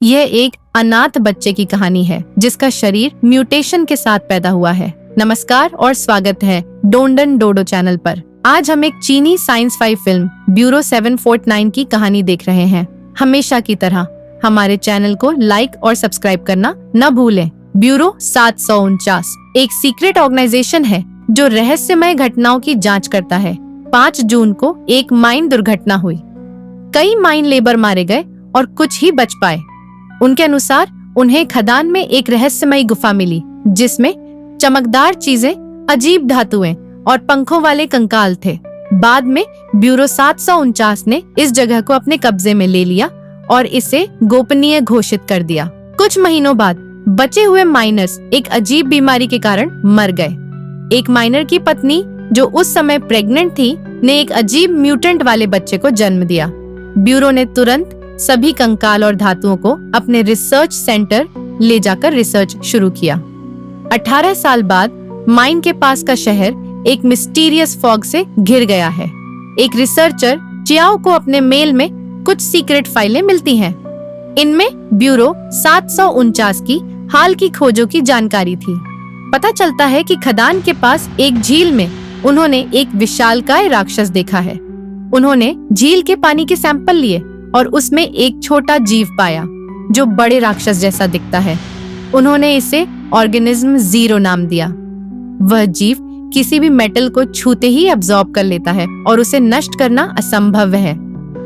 यह एक अनाथ बच्चे की कहानी है जिसका शरीर म्यूटेशन के साथ पैदा हुआ है। नमस्कार और स्वागत है डोंडन डोडो चैनल पर। आज हम एक चीनी साइंस फाई फिल्म ब्यूरो 749 की कहानी देख रहे हैं। हमेशा की तरह हमारे चैनल को लाइक और सब्सक्राइब करना न भूलें। ब्यूरो 749 एक सीक्रेट ऑर्गेनाइजेशन है जो रहस्यमय घटनाओं की जांच करता है। 5 जून को एक माइन दुर्घटना हुई। कई माइन लेबर मारे गए और कुछ ही बच पाए। उनके अनुसार उन्हें खदान में एक रहस्यमयी गुफा मिली जिसमें चमकदार चीजें, अजीब धातुएं और पंखों वाले कंकाल थे। बाद में ब्यूरो 749 ने इस जगह को अपने कब्जे में ले लिया और इसे गोपनीय घोषित कर दिया। कुछ महीनों बाद बचे हुए माइनर्स एक अजीब बीमारी के कारण मर गए। एक माइनर की पत्नी जो उस समय प्रेग्नेंट थी ने एक अजीब म्यूटेंट वाले बच्चे को जन्म दिया। ब्यूरो ने तुरंत सभी कंकाल और धातुओं को अपने रिसर्च सेंटर ले जाकर रिसर्च शुरू किया। 18 साल बाद माइन के पास का शहर एक मिस्टीरियस फॉग से घिर गया है। एक रिसर्चर चियाओ को अपने मेल में कुछ सीक्रेट फाइलें मिलती हैं। इनमें ब्यूरो 749 की हाल की खोजों की जानकारी थी। पता चलता है कि खदान के पास एक झील में उन्होंने एक विशालकाय राक्षस देखा है। उन्होंने झील के पानी के सैंपल लिए और उसमें एक छोटा जीव पाया जो बड़े राक्षस जैसा दिखता है। उन्होंने इसे ऑर्गेनिज्म 0 नाम दिया। वह जीव किसी भी मेटल को छूते ही अब्सॉर्ब कर लेता है और उसे नष्ट करना असंभव है।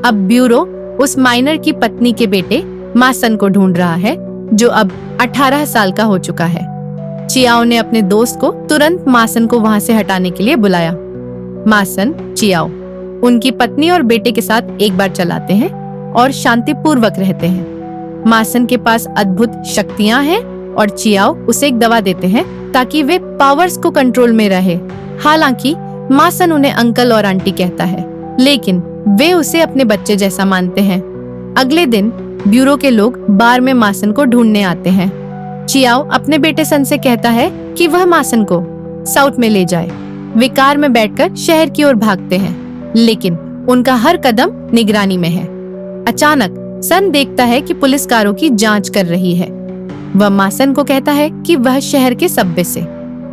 अब ब्यूरो उस माइनर की पत्नी के बेटे मासन को ढूंढ रहा है जो अब 18 साल का हो चुका है। चियाओ ने अपने दोस्त को तुरंत मासन को वहां से हटाने के लिए बुलाया। मासन चियाओ उनकी पत्नी और बेटे के साथ एक बार चलाते हैं और शांतिपूर्वक रहते हैं। मासन के पास अद्भुत शक्तियां हैं और चियाओ उसे एक दवा देते हैं ताकि वे पावर्स को कंट्रोल में रहे। हालांकि मासन उन्हें अंकल और आंटी कहता है, लेकिन वे उसे अपने बच्चे जैसा मानते हैं। अगले दिन ब्यूरो के लोग बार में मासन को ढूंढने आते हैं। चियाओ अपने बेटे सन से कहता है कि वह मासन को साउथ में ले जाए। वे कार में बैठकर शहर की ओर भागते हैं, लेकिन उनका हर कदम निगरानी में है। अचानक सन देखता है कि पुलिस कारों की जांच कर रही है। वह मासन को कहता है कि वह शहर के सबवे से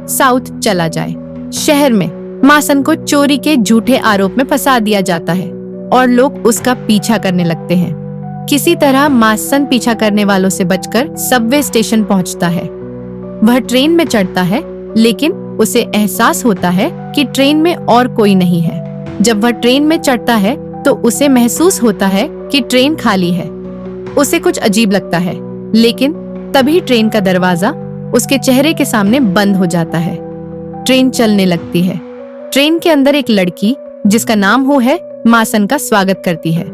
साउथ चला जाए। शहर में मासन को चोरी के झूठे आरोप में फंसा दिया जाता है और लोग उसका पीछा करने लगते हैं। किसी तरह मासन पीछा करने वालों से बचकर सबवे स्टेशन पहुंचता है। वह ट्रेन में चढ़ता है, लेकिन उसे एहसास होता है कि ट्रेन में और कोई नहीं है। जब वह ट्रेन में चढ़ता है तो उसे महसूस होता है कि ट्रेन खाली है। उसे कुछ अजीब लगता है, लेकिन तभी ट्रेन का दरवाजा उसके चेहरे के सामने बंद हो जाता है। ट्रेन चलने लगती है। ट्रेन के अंदर एक लड़की जिसका नाम हो है मासन का स्वागत करती है।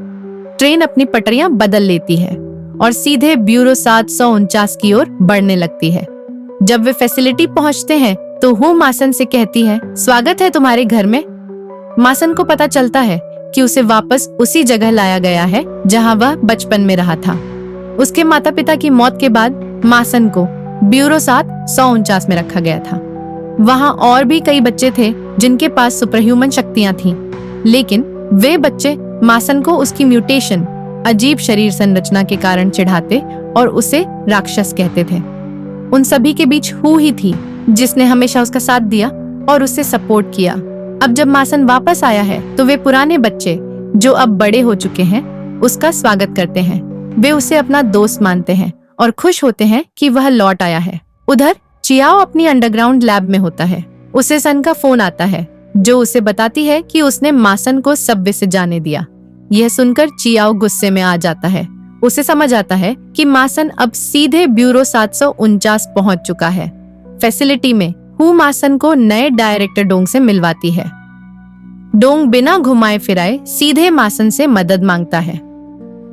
ट्रेन अपनी पटरियां बदल लेती है और सीधे ब्यूरो 749 की ओर बढ़ने लगती है। जब वे फैसिलिटी पहुंचते हैं तो हु मासन से कहती है, स्वागत है तुम्हारे घर में। मासन को पता चलता है कि उसे वापस उसी जगह लाया गया है जहां वह बचपन में रहा था। उसके माता पिता की मौत के बाद मासन को ब्यूरो 749 में रखा गया था। वहां और भी कई बच्चे थे जिनके पास सुपरह्यूमन शक्तियां थीं, लेकिन वे बच्चे मासन को उसकी म्यूटेशन, अजीब शरीर संरचना के कारण चिढ़ाते और उसे राक्षस कहते थे। उन सभी के बीच हु ही थी जिसने हमेशा उसका साथ दिया और उसे सपोर्ट किया। अब जब मासन वापस आया है तो वे पुराने बच्चे जो अब बड़े हो चुके हैं उसका स्वागत करते हैं। वे उसे अपना दोस्त मानते हैं और खुश होते हैं कि वह लौट आया है। उधर चियाओ अपनी अंडरग्राउंड लैब में होता है। उसे सन का फोन आता है जो उसे बताती है कि उसने मासन को सबवे से जाने दिया। यह सुनकर चियाओ गुस्से में आ जाता है। उसे समझ आता है कि मासन अब सीधे ब्यूरो 749 पहुंच चुका है। फैसिलिटी में हु मासन को नए डायरेक्टर डोंग से मिलवाती है। डोंग बिना घुमाए फिराए सीधे मासन से मदद मांगता है।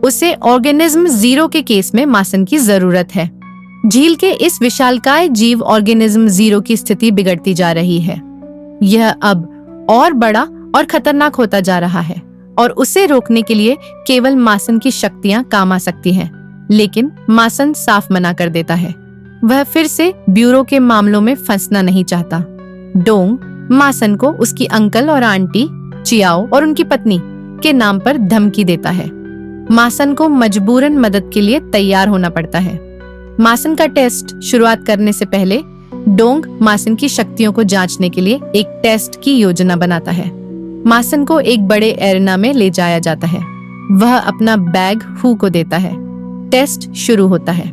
उसे ऑर्गेनिज्म 0 के केस में मासन की जरूरत है। झील के इस विशालकाय जीव ऑर्गेनिज्म 0 की स्थिति बिगड़ती जा रही है। यह अब और बड़ा और खतरनाक होता जा रहा है और उसे रोकने के लिए केवल मासन की शक्तियां काम आ सकती हैं। लेकिन मासन साफ मना कर देता है। वह फिर से ब्यूरो के मामलों में फंसना नहीं चाहता। डोंग मासन को उसकी अंकल और आंटी चियाओ और उनकी पत्नी के नाम पर धमकी देता है। मासन को मजबूरन मदद के लिए तैयार होना पड़ता है। मासन का टेस्ट शुरुआत करने से पहले डोंग मासन की शक्तियों को जांचने के लिए एक टेस्ट की योजना बनाता है। मासन को एक बड़े एरेना में ले जाया जाता है। वह अपना बैग हू को देता है। टेस्ट शुरू होता है।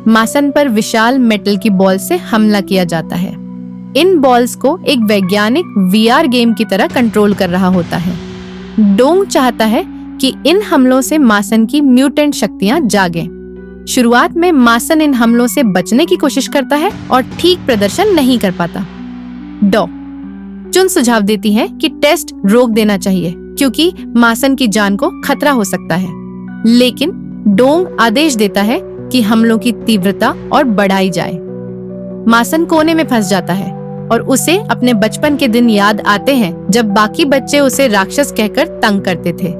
मासन पर विशाल मेटल की बॉल से हमला किया जाता है। इन बॉल्स को एक वैज्ञानिक VR गेम की तरह कंट्रोल कर रहा होता है। डोंग चाहता है कि इन हमलों से मासन की म्यूटेंट शक्तियां जागें। शुरुआत में मासन इन हमलों से बचने की कोशिश करता है और ठीक प्रदर्शन नहीं कर पाता। डॉ चुन सुझाव देती है कि टेस्ट रोक देना चाहिए क्योंकि मासन की जान को खतरा हो सकता है, लेकिन डोंग आदेश देता है कि हमलों की तीव्रता और बढ़ाई जाए। मासन कोने में फंस जाता है और उसे अपने बचपन के दिन याद आते हैं जब बाकी बच्चे उसे राक्षस कहकर तंग करते थे।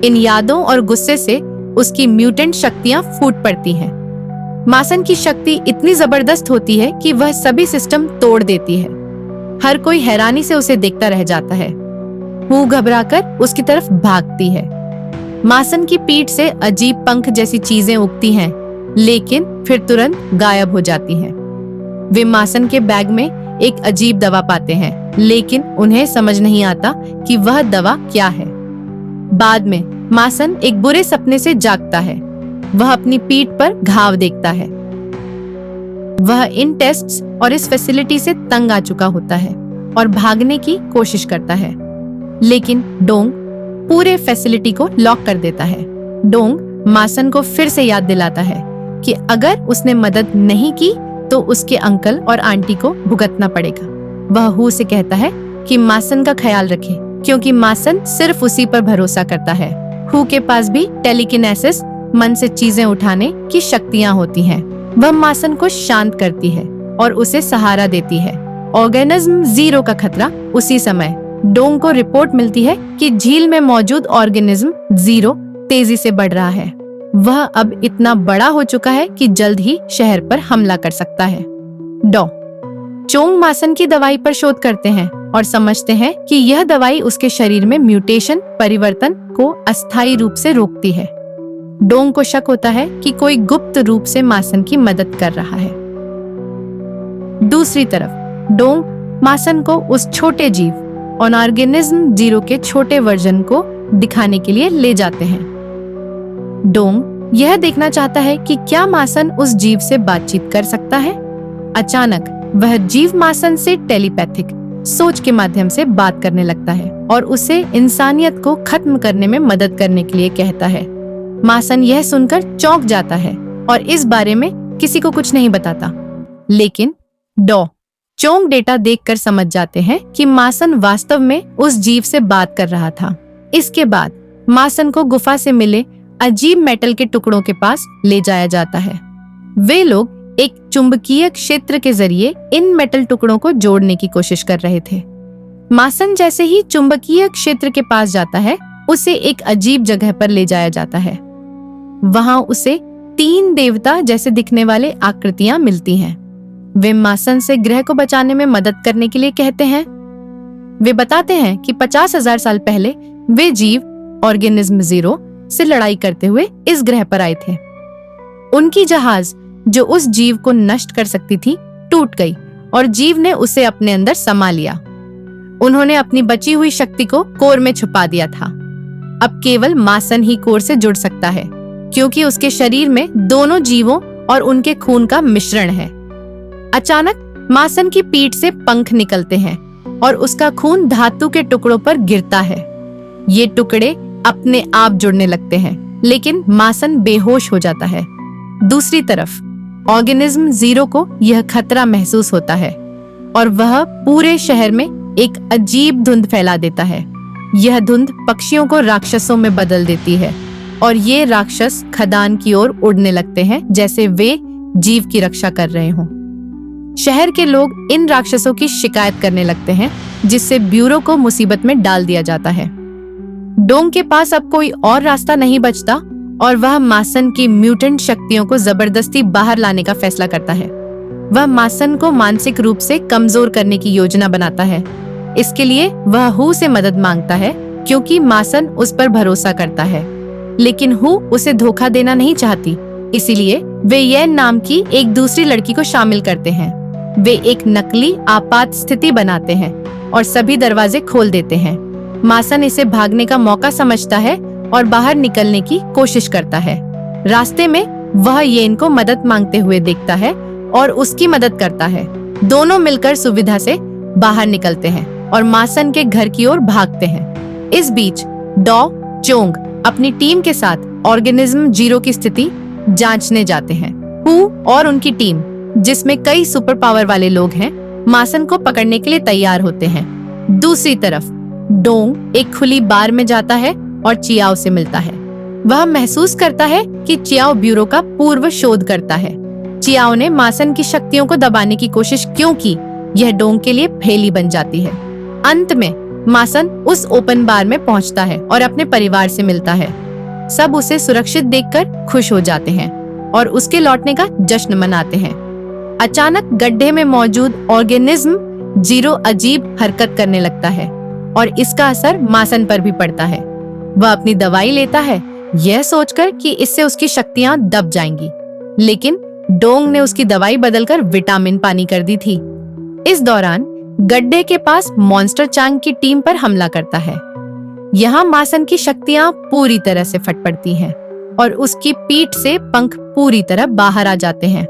इन यादों और गुस्से से उसकी म्यूटेंट शक्तियां फूट पड़ती हैं। मासन की शक्ति इतनी जबरदस्त होती है कि वह सभी सिस्टम तोड़ देती है। हर कोई हैरानी से उसे देखता रह जाता है। वो घबराकर उसकी तरफ भागती है। मासन की पीठ से अजीब पंख जैसी चीजें उगती हैं, लेकिन फिर तुरंत गायब हो जाती हैं। वे मासन के बैग में एक अजीब दवा पाते हैं, लेकिन उन्हें समझ नहीं आता कि वह दवा क्या है। बाद में मासन एक बुरे सपने से जागता है। वह अपनी पीठ पर घाव देखता है। वह इन टेस्ट्स और इस फैसिलिटी से तंग आ चुका होता है और भागने की कोशिश करता है, लेकिन डोंग पूरे फैसिलिटी को लॉक कर देता है। डोंग मासन को फिर से याद दिलाता है कि अगर उसने मदद नहीं की तो उसके अंकल और आंटी को भुगतना पड़ेगा। वह हू से कहता है कि मासन का ख्याल रखे क्योंकि मासन सिर्फ उसी पर भरोसा करता है। हू के पास भी टेलीकिनेसिस, मन से चीजें उठाने की शक्तियां होती हैं। वह मासन को शांत करती है और उसे सहारा देती है। ऑर्गेनिज्म जीरो का खतरा उसी समय डोंग को रिपोर्ट मिलती है कि झील में मौजूद ऑर्गेनिज्म जीरो तेजी से बढ़ रहा है। वह अब इतना बड़ा हो चुका है कि जल्द ही शहर पर हमला कर सकता है। डॉ चोंग मासन की दवाई पर शोध करते हैं और समझते हैं कि यह दवाई उसके शरीर में म्यूटेशन परिवर्तन को अस्थायी रूप से रोकती है। डोंग को शक होता है कि कोई गुप्त रूप से मासन की मदद कर रहा है। दूसरी तरफ डोंग मासन को उस छोटे जीव ऑर्गेनिज्म जीरो के छोटे वर्जन को दिखाने के लिए ले जाते हैं। डोंग यह देखना चाहता है कि क्या मासन उस जीव से बातचीत कर सकता है। अचानक वह जीव मासन से टेलीपैथिक सोच के माध्यम से बात करने लगता है और उसे इंसानियत को खत्म करने में मदद करने के लिए कहता है। मासन यह सुनकर चौंक जाता है और इस बारे में किसी को कुछ नहीं बताता, लेकिन डॉ चोंग डेटा देखकर समझ जाते हैं कि मासन वास्तव में उस जीव से बात कर रहा था। इसके बाद मासन को गुफा से मिले अजीब मेटल के टुकड़ों के पास ले जाया जाता है। वे लोग एक चुंबकीय क्षेत्र के जरिए इन मेटल टुकड़ों को जोड़ने की कोशिश कर रहे थे। मासन जैसे ही चुंबकीय क्षेत्र के पास जाता है, उसे एक अजीब जगह पर ले जाया जाता है। वहां उसे 3 देवता जैसे दिखने वाले आकृतियां मिलती हैं। वे मासन से ग्रह को बचाने में मदद करने के लिए कहते हैं। वे बताते हैं कि 50,000 साल पहले वे जीव ऑर्गेनिज्म जीरो से लड़ाई करते हुए इस ग्रह पर आए थे। उनकी जहाज जो उस जीव को नष्ट कर सकती थी टूट गई और जीव ने उसे अपने अंदर समा लिया। उन्होंने अपनी बची हुई शक्ति को कोर में छुपा दिया था। अब केवल मासन ही कोर से जुड़ सकता है क्योंकि उसके शरीर में दोनों जीवों और उनके खून का मिश्रण है। अचानक मासन की पीठ से पंख निकलते हैं और उसका खून धातु के टुकड़ों पर गिरता है। ये टुकड़े अपने आप जुड़ने लगते हैं, लेकिन मासन बेहोश हो जाता है। दूसरी तरफ ऑर्गेनिज्म जीरो को यह खतरा महसूस होता है और वह पूरे शहर में एक अजीब धुंध फैला देता है। यह धुंध पक्षियों को राक्षसों में बदल देती है और ये राक्षस खदान की ओर उड़ने लगते हैं जैसे वे जीव की रक्षा कर रहे हों। शहर के लोग इन राक्षसों की शिकायत करने लगते हैं, जिससे ब्यूरो को मुसीबत में डाल दिया जाता है। डोंग के पास अब कोई और रास्ता नहीं बचता और वह मासन की म्यूटेंट शक्तियों को जबरदस्ती बाहर लाने का फैसला करता है। वह मासन को मानसिक रूप से कमजोर करने की योजना बनाता है। इसके लिए वह हू से मदद मांगता है क्योंकि मासन उस पर भरोसा करता है। लेकिन हु उसे धोखा देना नहीं चाहती, इसीलिए वे येन नाम की एक दूसरी लड़की को शामिल करते हैं। वे एक नकली आपात स्थिति बनाते हैं और सभी दरवाजे खोल देते हैं। मासन इसे भागने का मौका समझता है और बाहर निकलने की कोशिश करता है। रास्ते में वह येन को मदद मांगते हुए देखता है और उसकी मदद करता है। दोनों मिलकर सुविधा से बाहर निकलते हैं और मासन के घर की ओर भागते हैं। इस बीच डॉ चोंग अपनी टीम के साथ ऑर्गेनिज्म जीरो की स्थिति जांचने जाते हैं। हु और उनकी टीम, जिसमें कई सुपर पावर वाले लोग हैं, मासन को पकड़ने के लिए तैयार होते हैं। दूसरी तरफ डोंग एक खुली बार में जाता है और चियाओ से मिलता है। वह महसूस करता है कि चियाओ ब्यूरो का पूर्व शोध करता है। चियाओ ने मासन की शक्तियों को दबाने की कोशिश क्यों की, यह डोंग के लिए फेली बन जाती है। अंत में मासन उस ओपन बार में पहुंचता है और अपने परिवार से मिलता है। सब उसे सुरक्षित देखकर खुश हो जाते हैं और उसके लौटने का जश्न मनाते हैं। अचानक गड्ढे में मौजूद ऑर्गेनिज्म जीरो अजीब हरकत करने लगता है और इसका असर मासन पर भी पड़ता है। वह अपनी दवाई लेता है, यह सोचकर कि इससे उसकी शक्तियां दब जाएंगी, लेकिन डोंग ने उसकी दवाई बदलकर विटामिन पानी कर दी थी। इस दौरान गड्ढे के पास मॉन्स्टर चांग की टीम पर हमला करता है। यहाँ मासन की शक्तियां पूरी तरह से फट पड़ती हैं और उसकी पीठ से पंख पूरी तरह बाहर आ जाते हैं।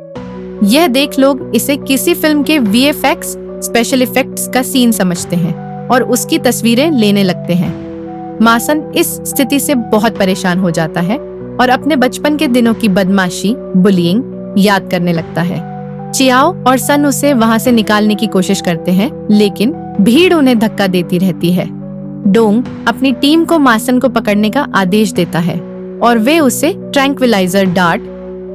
यह देख लोग इसे किसी फिल्म के VFX स्पेशल इफेक्ट्स का सीन समझते हैं और उसकी तस्वीरें लेने लगते हैं। मासन इस स्थिति से बहुत परेशान हो जाता है और अपने बचपन के दिनों की बदमाशी, बुलिंग याद करने लगता है। चियाओ और सन उसे वहां से निकालने की कोशिश करते हैं, लेकिन भीड़ उन्हें धक्का देती रहती है। डोंग अपनी टीम को मासन को पकड़ने का आदेश देता है और वे उसे ट्रैंक्विलाइजर डार्ट,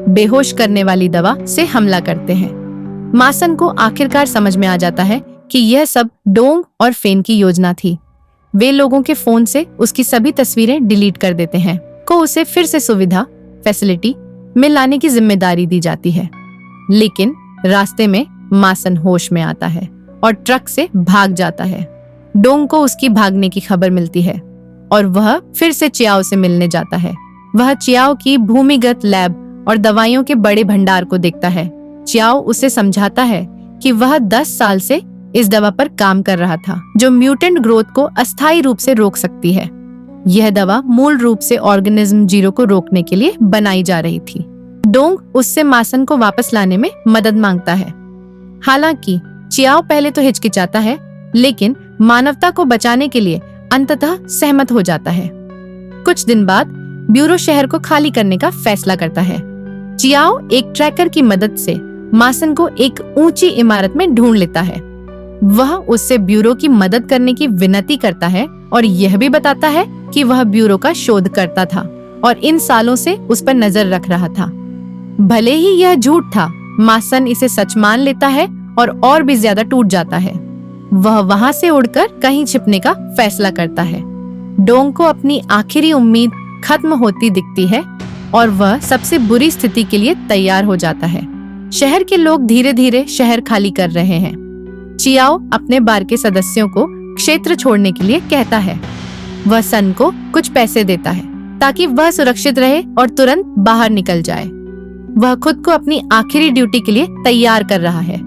बेहोश करने वाली दवा से हमला करते हैं। मासन को आखिरकार समझ में आ जाता है कि यह सब डोंग और फेन की योजना थी। वे लोगों के फोन से उसकी सभी तस्वीरें डिलीट कर देते हैं। को उसे फिर से सुविधा फैसिलिटी में लाने की जिम्मेदारी दी जाती है, लेकिन रास्ते में मासन होश में आता है और ट्रक से भाग जाता है। डोंग को उसकी भागने की खबर मिलती है और वह फिर से चियाओ से मिलने जाता है। वह चियाओ की भूमिगत लैब और दवाइयों के बड़े भंडार को देखता है। चियाओ उसे समझाता है कि वह 10 साल से इस दवा पर काम कर रहा था, जो म्यूटेंट ग्रोथ को अस्थायी रूप से रोक सकती है। यह दवा मूल रूप से ऑर्गेनिज्म जीरो को रोकने के लिए बनाई जा रही थी। डोंग उससे मासन को वापस लाने में मदद मांगता है। हालांकि चियाओ पहले तो हिचकिचाता है, लेकिन मानवता को बचाने के लिए अंततः सहमत हो जाता है। कुछ दिन बाद ब्यूरो शहर को खाली करने का फैसला करता है। चियाओ एक ट्रैकर की मदद से मासन को एक ऊंची इमारत में ढूंढ लेता है। वह उससे ब्यूरो की मदद करने की विनती करता है और यह भी बताता है कि वह ब्यूरो का शोध करता था और इन सालों से उस पर नजर रख रहा था। भले ही यह झूठ था, मासन इसे सच मान लेता है और भी ज्यादा टूट जाता है। वह वहां से उड़कर कहीं छिपने का फैसला करता है। डोंग को अपनी आखिरी उम्मीद खत्म होती दिखती है और वह सबसे बुरी स्थिति के लिए तैयार हो जाता है। शहर के लोग धीरे धीरे शहर खाली कर रहे हैं। चियाओ अपने बार के सदस्यों को क्षेत्र छोड़ने के लिए कहता है। वह सन को कुछ पैसे देता है ताकि वह सुरक्षित रहे और तुरंत बाहर निकल जाए। वह खुद को अपनी आखिरी ड्यूटी के लिए तैयार कर रहा है।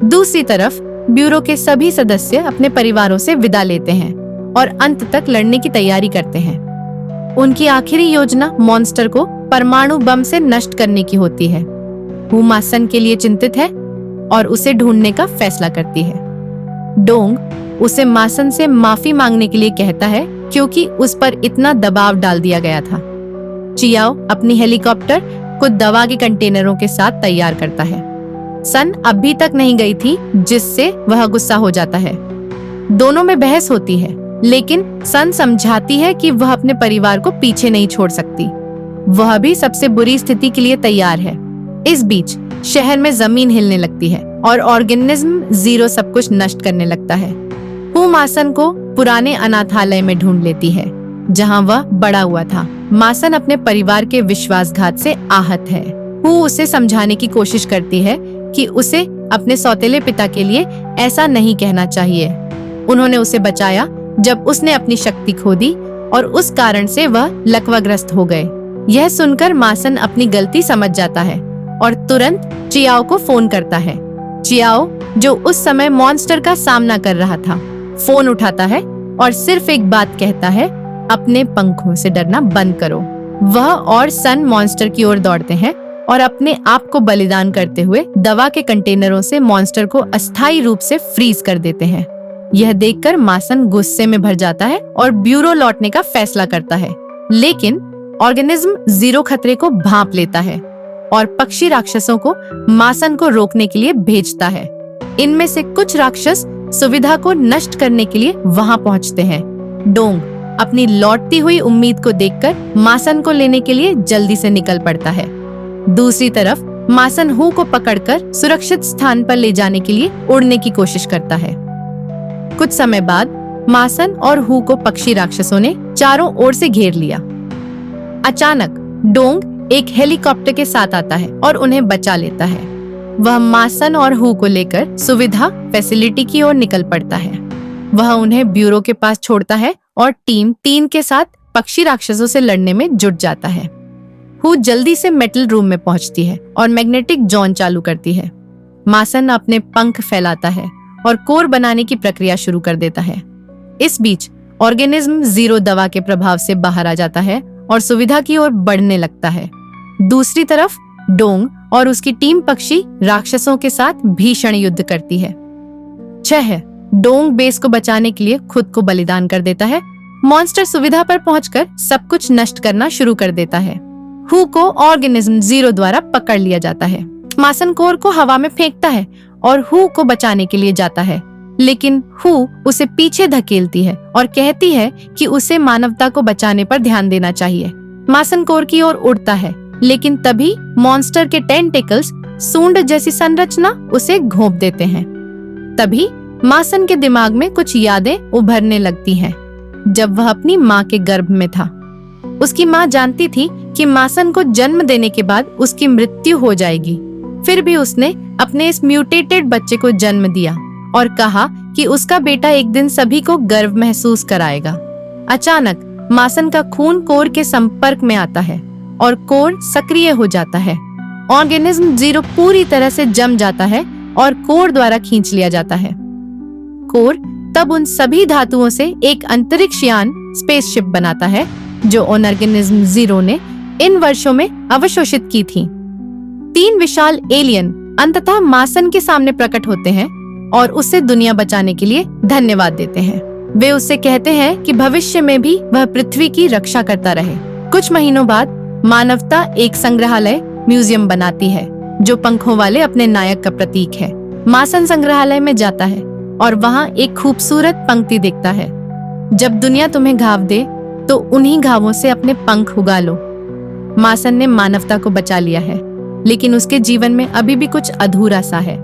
दूसरी तरफ ब्यूरो के सभी सदस्य अपने परिवारों से विदा लेते हैं और अंत तक लड़ने की तैयारी करते हैं। उनकी आखिरी योजना मॉन्स्टर को परमाणु बम से नष्ट करने की होती है। वो मासन के लिए चिंतित है और उसे ढूंढने का फैसला करती है। डोंग उसे मासन से माफी मांगने के लिए कहता है क्योंकि उस पर इतना दबाव डाल दिया गया था। चियाओ अपनी हेलीकॉप्टर को दवा के कंटेनरों के साथ तैयार करता है। सन अभी तक नहीं गई थी, जिससे वह गुस्सा हो जाता है। दोनों में बहस होती है, लेकिन सन समझाती है कि वह अपने परिवार को पीछे नहीं छोड़ सकती। वह भी सबसे बुरी स्थिति के लिए तैयार है। इस बीच शहर में जमीन हिलने लगती है और ऑर्गेनिज्म जीरो सब कुछ नष्ट करने लगता है। हु मासन को पुराने अनाथालय में ढूंढ लेती है, जहां वह बड़ा हुआ था। मासन अपने परिवार के विश्वासघात से आहत है। हु उसे समझाने की कोशिश करती है कि उसे अपने सौतेले पिता के लिए ऐसा नहीं कहना चाहिए। उन्होंने उसे बचाया जब उसने अपनी शक्ति खो दी और उस कारण से वह लकवाग्रस्त हो गए। यह सुनकर मासन अपनी गलती समझ जाता है और तुरंत चियाओ को फोन करता है। चियाओ, जो उस समय मॉन्स्टर का सामना कर रहा था, फोन उठाता है और सिर्फ एक बात कहता है, अपने पंखों से डरना बंद करो। वह और सन मॉन्स्टर की ओर दौड़ते हैं और अपने आप को बलिदान करते हुए दवा के कंटेनरों से मॉन्स्टर को अस्थायी रूप से फ्रीज कर देते हैं। यह देखकर मासन गुस्से में भर जाता है और ब्यूरो लौटने का फैसला करता है, लेकिन ऑर्गेनिज्म जीरो खतरे को भांप लेता है और पक्षी राक्षसों को मासन को रोकने के लिए भेजता है। इनमें से कुछ राक्षस सुविधा को नष्ट करने के लिए वहां पहुंचते हैं। डोंग अपनी लौटती हुई उम्मीद को देखकर मासन को लेने के लिए जल्दी से निकल पड़ता है। दूसरी तरफ मासन हू को पकड़कर सुरक्षित स्थान पर ले जाने के लिए उड़ने की कोशिश करता है। कुछ समय बाद मासन और हू को पक्षी राक्षसों ने चारों ओर से घेर लिया। अचानक डोंग एक हेलीकॉप्टर के साथ आता है और उन्हें बचा लेता है। वह मासन और हू को लेकर सुविधा फैसिलिटी की ओर निकल पड़ता है। वह उन्हें ब्यूरो के पास छोड़ता है और टीम 3 के साथ पक्षी राक्षसों से लड़ने में जुट जाता है। हू जल्दी से मेटल रूम में पहुंचती है और मैग्नेटिक जॉन चालू करती है। मासन अपने पंख फैलाता है और कोर बनाने की प्रक्रिया शुरू कर देता है। इस बीच ऑर्गेनिज्म जीरो दवा के प्रभाव से बाहर आ जाता है और सुविधा की ओर बढ़ने लगता है। दूसरी तरफ डोंग और उसकी टीम पक्षी राक्षसों के साथ भीषण युद्ध करती है। 6 डोंग बेस को बचाने के लिए खुद को बलिदान कर देता है। मॉन्स्टर सुविधा पर पहुंचकर सब कुछ नष्ट करना शुरू कर देता है। हू को ऑर्गेनिज्म जीरो द्वारा पकड़ लिया जाता है। मासन कोर को हवा में फेंकता है और हू को बचाने के लिए जाता है, लेकिन हू उसे पीछे धकेलती है और कहती है कि उसे मानवता को बचाने पर ध्यान देना चाहिए। मासन कोर की ओर उड़ता है, लेकिन तभी मॉन्स्टर के टेंटिकल्स सूंड जैसी संरचना उसे घोंप देते हैं। तभी मासन के दिमाग में कुछ यादें उभरने लगती हैं। जब वह अपनी माँ के गर्भ में था, उसकी माँ जानती थी कि मासन को जन्म देने के बाद उसकी मृत्यु हो जाएगी। फिर भी उसने अपने इस म्यूटेटेड बच्चे को जन्म दिया और कहा कि उसका बेटा एक दिन सभी को गर्व महसूस कराएगा। अचानक मासन का खून कोर के संपर्क में आता है और कोर सक्रिय हो जाता है। ऑर्गेनिज्म जीरो पूरी तरह से जम जाता है और कोर द्वारा खींच लिया जाता है। कोर तब उन सभी धातुओं से एक अंतरिक्ष यान स्पेसशिप बनाता है जो ऑर्गेनिज्म जीरो ने इन वर्षों में अवशोषित की थी। 3 विशाल एलियन अंततः मासन के सामने प्रकट होते हैं और उसे दुनिया बचाने के लिए धन्यवाद देते हैं। वे उससे कहते हैं कि भविष्य में भी वह पृथ्वी की रक्षा करता रहे। कुछ महीनों बाद मानवता एक संग्रहालय म्यूजियम बनाती है जो पंखों वाले अपने नायक का प्रतीक है। मासन संग्रहालय में जाता है और वहाँ एक खूबसूरत पंक्ति देखता है, जब दुनिया तुम्हें घाव दे तो उन्हीं घावों से अपने पंख उगा लो। मासन ने मानवता को बचा लिया है, लेकिन उसके जीवन में अभी भी कुछ अधूरा सा है।